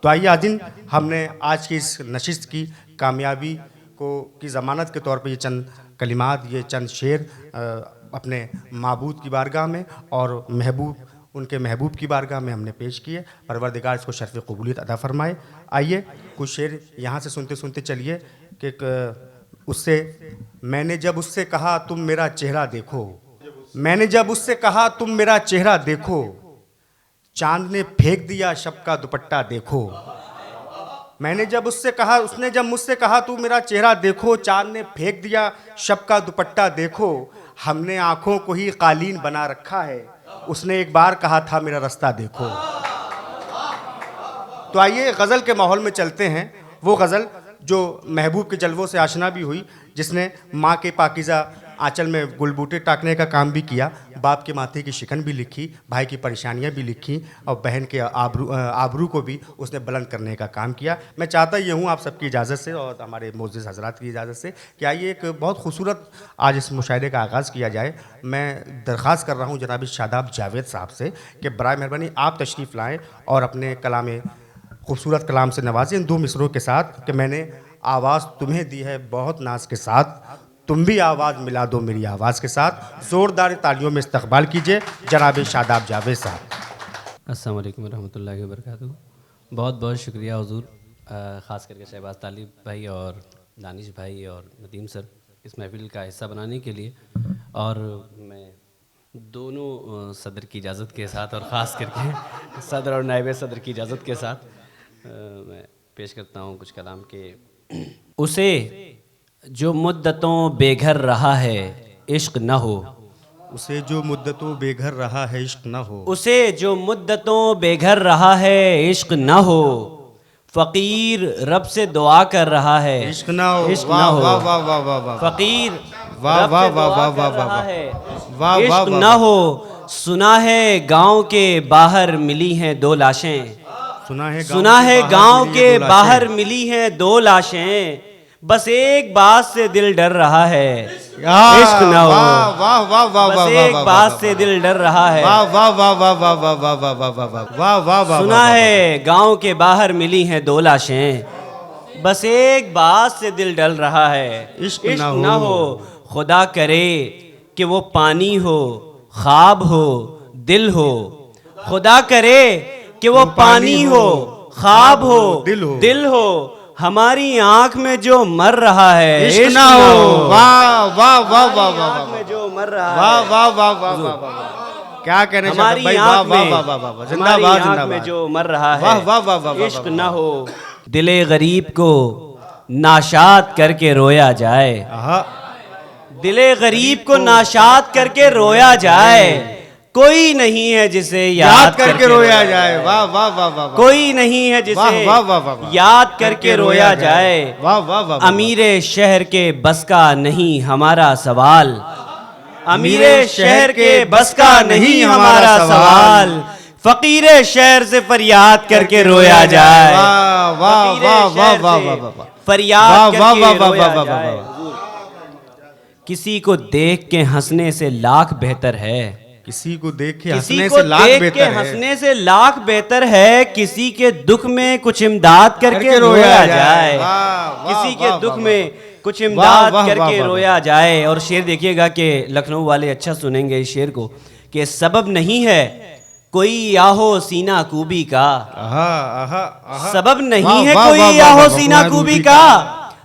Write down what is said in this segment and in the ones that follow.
तो आइए आदिन, हमने आज की इस नशिस्त की कामयाबी को की ज़मानत के तौर पे ये चंद कलिमात, ये चंद शेर अपने माबूद की बारगाह में और उनके महबूब की बारगाह में हमने पेश किए। परवरदिगार इसको शर्फ़ क़बूलियत अता फ़रमाए। आइए कुछ शेर यहाँ से सुनते सुनते चलिए कि मैंने जब उससे कहा तुम मेरा चेहरा देखो, मैंने जब उससे कहा तुम मेरा चेहरा देखो, चांद ने फेंक दिया शब का दुपट्टा देखो। मैंने जब उससे कहा, उसने जब मुझसे कहा तू मेरा चेहरा देखो, चांद ने फेंक दिया शब का दुपट्टा देखो। हमने आंखों को ही कालीन बना रखा है, उसने एक बार कहा था मेरा रास्ता देखो। तो आइए गज़ल के माहौल में चलते हैं। वो गज़ल जो महबूब के जलवों से आशना भी हुई, जिसने माँ के पाकीज़ा आंचल में गुलबूटे टाकने का काम भी किया, बाप के माथे की शिकन भी लिखी, भाई की परेशानियां भी लिखी और बहन के आबरू को भी उसने बुलंद करने का काम किया। मैं चाहता ये हूँ आप सबकी इजाज़त से और हमारे मोअज़्ज़िज़ हज़रात की इजाज़त से कि आइए एक बहुत खूबसूरत आज इस मुशायरे का आगाज़ किया जाए। मैं दरख्वास्त कर रहा हूँ जनाब शादाब जावेद साहब से कि बराए मेहरबानी आप तशरीफ़ लाएँ और अपने कलाम खूबसूरत कलाम से नवाजें इन दो मिसरों के साथ कि मैंने आवाज़ तुम्हें दी है बहुत नाज के साथ, तुम भी आवाज़ मिला दो मेरी आवाज़ के साथ। ज़ोरदार तालियों में इस्तकबाल कीजिए जनाब शादाब जावेद साहब। अस्सलाम वालेकुम रहमतुल्लाहि व बरकातुहू। बहुत बहुत शुक्रिया हुज़ूर, ख़ास करके शहबाज तालिब भाई और दानिश भाई और नदीम सर इस महफिल का हिस्सा बनाने के लिए। और मैं दोनों सदर की इजाज़त के साथ और ख़ास करके सदर और नायब सदर की इजाज़त के साथ मैं पेश करता हूँ कुछ कलाम के। उसे जो मुद्दतों बेघर रहा है इश्क न हो, उसे जो मुद्दतों बेघर रहा है इश्क न हो, उसे जो मुद्दतों बेघर रहा है इश्क न हो, फ़कीर रब से दुआ कर रहा है इश्क न हो, इश्क न हो, वाह वाह वाह वाह वाह, फ़कीर वाह वाह वाह वाह वाह वाह, वाह इश्क न हो। सुना है गांव के बाहर मिली हैं दो लाशें, सुना है गांव के बाहर मिली हैं दो लाशें, बस एक बात से दिल डर रहा है इश्क न हो। वाह वाह वाह, बस एक बात से दिल डर रहा है, वाह वाह वाह वाह वाह वाह वाह वाह वाह वाह वाह वाह वाह। सुना है गांव के बाहर मिली हैं दो लाशें, बस एक बात से दिल डल रहा है इश्क न हो। खुदा करे कि वो पानी हो, ख्वाब हो, दिल हो, खुदा करे कि वो पानी हो, ख्वाब हो, दिल हो, हमारी आंख में जो मर रहा है इश्क ना हो। वाह वाह वाह वाह वाह, में जो मर रहा है, वाह वाह वाह वाह वाह, क्या कहने हमारी भाई, वाह वाह वाह वाह वाह, जिंदाबाद जिंदाबाद में जो मर रहा है, वाह वाह वाह वाह, इश्क न हो। दिले गरीब को नाशाद करके रोया जाए, दिले गरीब को नाशाद करके रोया जाए, कोई नहीं है जिसे याद करके रोया जाए। वाह वाह वाह वाह, कोई नहीं है जिसे वाह वाह वाह, याद करके रोया जाए। वाह वाह वाह, अमीरे शहर के बस का नहीं हमारा सवाल, अमीरे शहर के बस का नहीं हमारा सवाल, फकीरे शहर से फरियाद करके रोया जाए। वाह वाह वाह वाह वाह वाह, फरियाद करके रोया जाए। किसी को देख के हंसने से लाख बेहतर है, किसी को देख के किसी हंसने को से लाख देख के बेहतर है, हंसने से लाख बेहतर है, किसी के दुख में कुछ इमदाद करके रोया जाए, किसी के दुख में कुछ इमदाद करके रोया जाए। और शेर देखिएगा कि लखनऊ वाले अच्छा सुनेंगे इस शेर को कि सबब नहीं है कोई आहो सीना कूबी का, सबब नहीं है कोई आहो सीना कूबी का,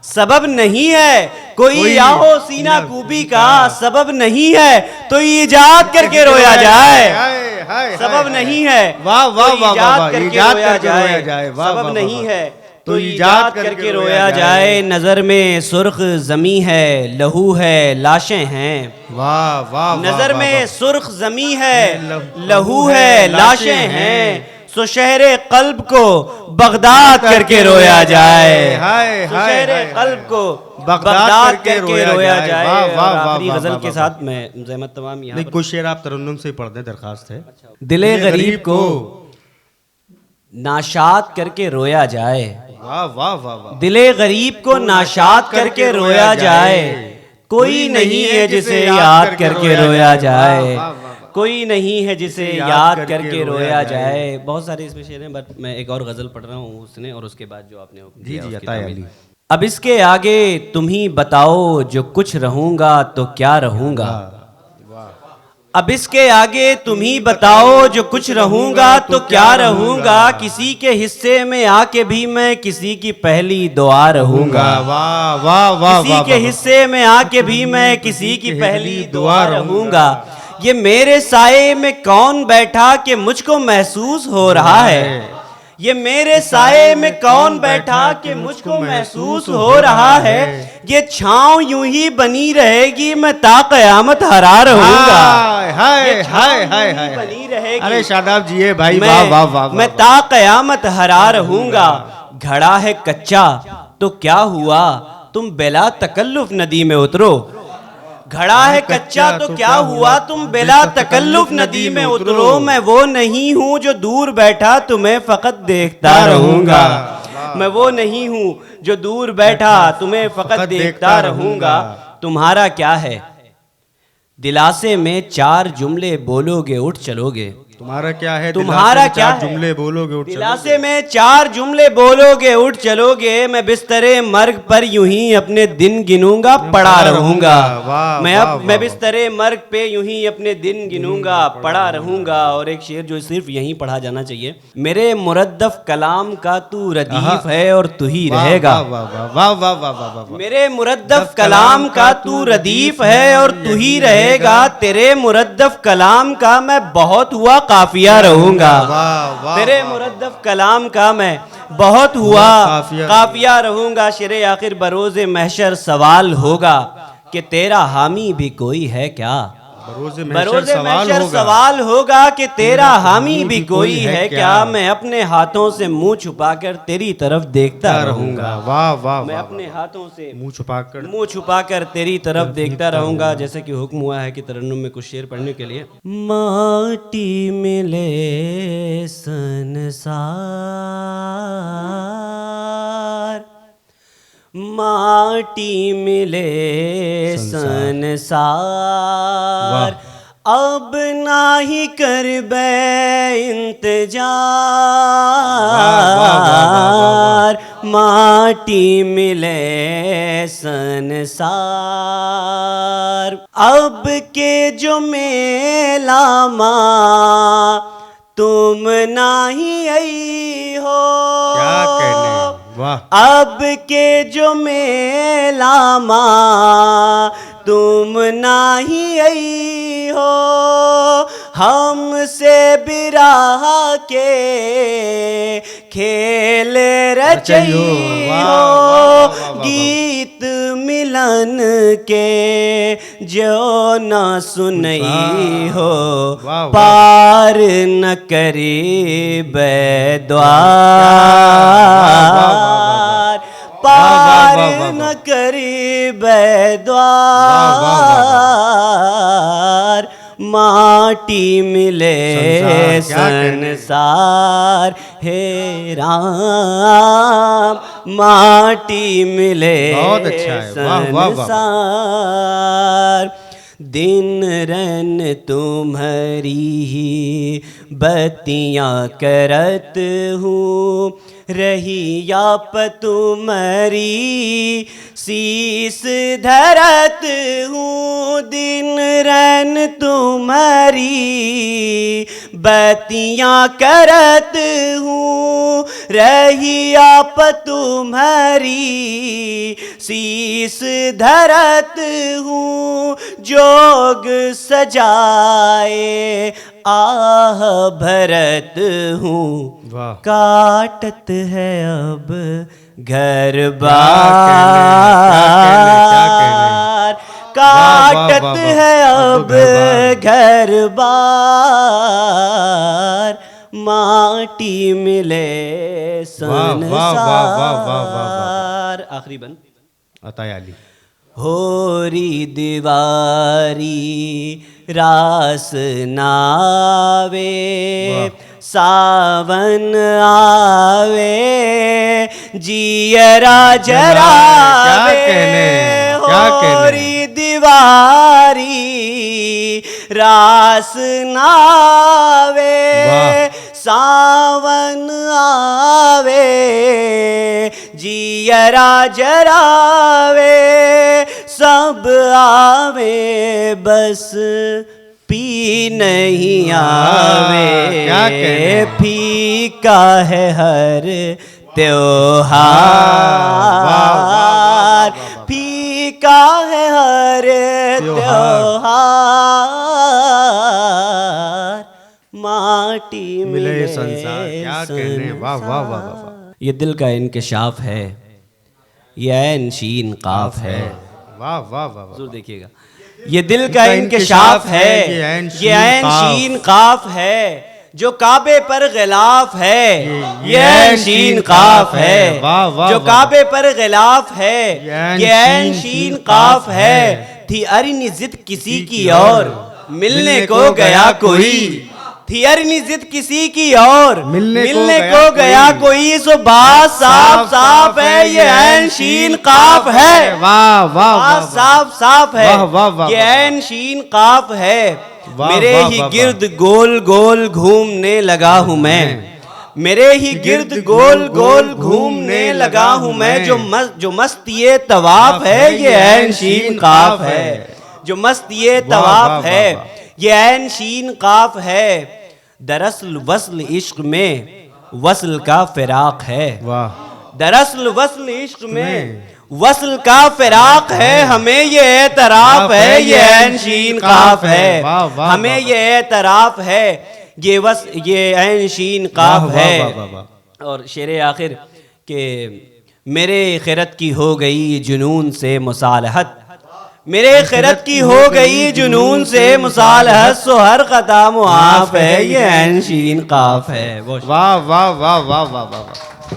सबब नहीं है कोई आहो सीना कूबी का, सबब नहीं है तो ईजाद करके रोया जाए, सबब नहीं है वाह वाह वाह, ईजाद करके रोया जाए, सबब नहीं है तो ईजाद करके रोया जाए। नजर में सुर्ख जमी है, लहू है, लाशें हैं, वाह वाह, नजर में सुर्ख जमी है, लहू है, लाशें हैं, सो शहरे कल्ब को बगदाद करके रोया जाए, शहरे कल्ब को बगदाद करके रोया जाए। आखिरी गजल के साथ मैं ज़हमत तमाम यहाँ कुछ शेर आप तरन्नुम से पढ़ दें, दरखास्त है। दिले गरीब को नाशाद करके रोया जाए, वाह वाह वाह, दिले गरीब को नाशाद करके रोया जाए, कोई नहीं है जिसे याद करके रोया जाए, कोई नहीं है जिसे याद करके रोया जाए। बहुत सारे इसमें शेर हैं, बट मैं एक और गजल पढ़ रहा हूँ उसने, और उसके बाद जो आपने हुक्म जी दिया जी उसकी अता तामील। अली। अब इसके आगे तुम ही बताओ, जो कुछ रहूंगा तो क्या रहूंगा। अब इसके आगे तुम ही बताओ, जो कुछ रहूंगा तो क्या रहूंगा। किसी के हिस्से में आके भी मैं किसी की पहली दुआ रहूंगा। वाह वाह वाह, किसी के हिस्से में आके भी मैं किसी की पहली दुआ रहूंगा। ये मेरे साए में कौन बैठा कि मुझको महसूस हो रहा है। ये मेरे साए में कौन बैठा कि मुझको महसूस हो रहा है। ये छांव यूं ही बनी रहेगी, मैं ता कयामत हरा रहूंगा। हाय हाय हाय हाय, बनी रहेगी, अरे शादाब जी है भाई, वाह वाह वाह। मैं ता कयामत हरा रहूंगा। घड़ा है कच्चा तो क्या हुआ, तुम बेला तकल्लुफ नदी में उतरो। घड़ा है कच्चा तो क्या हुआ, तुम बेला तकल्लुफ नदी में उतरो। मैं वो नहीं हूं जो दूर बैठा तुम्हें फकत देखता रहूंगा। मैं वो नहीं हूं जो दूर बैठा तुम्हें फकत देखता रहूंगा। तुम्हारा क्या है, दिलासे में चार जुमले बोलोगे उठ चलोगे। तुम्हारा क्या है, तुम्हारा क्या है, जुमले बोलोगे उठ दिलासे में चार जुमले बोलोगे उठ चलोगे। मैं बिस्तरे मर्ग पर यूं ही अपने दिन गिनूंगा, पड़ा रहूंगा। मैं बिस्तरे मर्ग पे यूं ही अपने दिन गिनूंगा, पड़ा रहूंगा। और एक शेर जो सिर्फ यहीं पढ़ा जाना चाहिए। मेरे मुरद्दफ कलाम का तू रदीफ है और तू ही रहेगा। मेरे मुरद्दफ कलाम का तू रदीफ है और तू ही रहेगा। तेरे मुरद्दफ कलाम का मैं बहुत हुआ काफिया रहूंगा। तेरे मुरद्दफ कलाम का मैं बहुत हुआ काफिया रहूंगा। शेरे आखिर बरोज़े महशर सवाल होगा कि तेरा हामी भी कोई है क्या। बरोज़े महशर सवाल होगा कि तेरा हामी भी कोई है क्या। मैं अपने हाथों से मुंह छुपाकर तेरी तरफ देखता रहूंगा। वाह वाह, मैं अपने हाथों से मुंह छुपाकर तेरी तरफ देखता रहूंगा। जैसे कि हुक्म हुआ है कि तरन्नुम में कुछ शेर पढ़ने के लिए। माटी मिले संसार, माटी मिले संसार। अब ना ही कर बे इंतजार। माटी मिले संसार, अब के जो मेला माँ तुम नाही आई हो। क्या कहने, वाह। अब के जो मेला माँ तुम नाही आई हो। हमसे बिराह के खेल रचई हो। गीत मिलन के जो न सुनई हो। पार न करी द्वार, पार न करी द्वार। माटी मिले संसार, हे राम माटी मिले संसार। दिन रन तुम्हारी बत्तियां करत हूँ, रही आप तुम्हारी शीस धरत हूँ। दिन रन तुम्हारी बत्तियां करत हूँ, रही आप तुम्हारी शीस धरत हूँ। जोग सजाए आह भरत हूँ, काटत है अब घर बार। काटत है अब घर बार। माटी मिले संसार। आखिरी बन अता अली। होरी दीवारी रास नावे, सावन आवे जियरा जरावे। होरी दीवारी रास नावे, सावन आवे जियरा जरावे, सब आवे बस पी नहीं आवे। क्या कहने? फीका है हर त्योहार, फीका है हर त्योहार, माटी मिले संसार। क्या कहने? वाह वाह वाह वाह वाह। ये दिल का इंकशाफ है, ये ऐन शीन काफ है। वाह वाह वाह वाह। जरूर देखिएगा, ये दिल का इंकशाफ है, ये ऐन शीन काफ है, जो काबे पर गिलाफ है, ये ऐन शीन काफ है, जो काबे पर गिलाफ है, ये ऐन शीन काफ है। थी अरिनी जिद किसी की और मिलने को गया कोई, थी अरिनी जिद किसी की और मिलने को गया कोई, सो बात साफ साफ है, ये ऐन शीन काफ है। वाह वाह वाह। साफ साफ है, वाह वाह वाह। ये ऐन शीन काफ है। वाह, मेरे वाह, ही वाह, गिर्द गोल गोल घूमने लगा हूँ मैं, मेरे ही गिर्द गोल गोल घूमने लगा हूँ मैं। जो मस्त ये तवाफ है, ये ऐन शीन काफ है, जो मस्त ये तवाफ है, ये ऐन शीन काफ है। दरअसल वस्ल इश्क में वस्ल का फिराक है, वाह। दरअसल वस्ल इश्क में वस्ल का फिराक है, हमें ये एतराफ है, ये ऐन शीन काफ है, हमें ये एतराफ है, ये ऐन शीन काफ है। और शेर आखिर के मेरे खिरत की हो गई जुनून से मुसालहत, मेरे खिरत की हो गई जुनून से मुसालहत, सो हर खता मुआफ है, ये ऐन शीन काफ है। वाह वाह वाह वाह वाह वाह।